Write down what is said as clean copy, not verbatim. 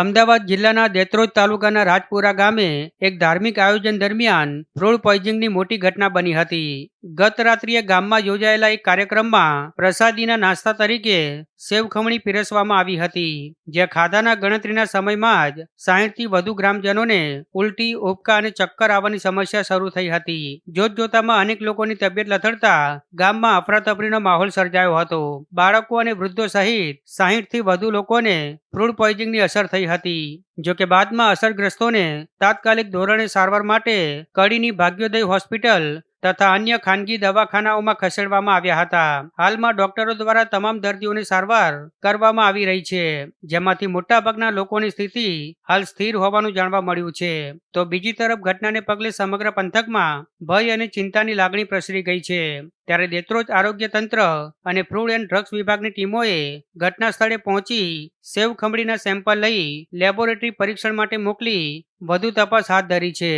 અમદાવાદ જિલ્લાના દેત્રોજ તાલુકાના રાજપુરા ગામે એક ધાર્મિક આયોજન દરમિયાન ફૂડ પોઈઝનિંગની મોટી ઘટના બની હતી. ગત રાત્રિએ ગામમાં યોજાયેલા એક કાર્યક્રમમાં પ્રસાદીના નાસ્તા તરીકે સેવ ખમણી પીરસવામાં આવી હતી, જે ખાધાના ગણતરીના સમયમાં જ 60થી વધુ ગ્રામજનોને ઉલટી, ઉબકા અને ચક્કર આવવાની સમસ્યા શરૂ થઈ હતી. જોતજોતામાં અનેક લોકોની તબિયત લથડતા ગામમાં અફરાતફરીનો માહોલ સર્જાયો હતો. બાળકો અને વૃદ્ધો સહિત 60થી વધુ લોકોને ફૂડ પોઈઝનિંગની અસર થઈ હતી. જોકે બાદમાં અસરગ્રસ્તોને તાત્કાલિક ધોરણે સારવાર માટે કડીની ભાગ્યોદય હોસ્પિટલ તથા અન્ય ખાનગી દવાખાનાઓમાં ખસેડવામાં આવ્યા હતા. હાલમાં ડોક્ટરો દ્વારા તમામ દર્દીઓની સારવાર કરવામાં આવી રહી છે, જેમાંથી મોટાભાગના લોકોની સ્થિતિ હાલ સ્થિર હોવાનું જાણવા મળ્યું છે. તો બીજી તરફ ઘટનાને પગલે સમગ્ર પંથકમાં ભય અને ચિંતાની લાગણી પ્રસરી ગઈ છે. ત્યારે દેત્રોજ આરોગ્ય તંત્ર અને ફૂડ એન્ડ ડ્રગ્સ વિભાગની ટીમોએ ઘટના સ્થળે પહોંચી સેવ ખમણીના સેમ્પલ લઈ લેબોરેટરી પરીક્ષણ માટે મોકલી વધુ તપાસ હાથ ધરી છે.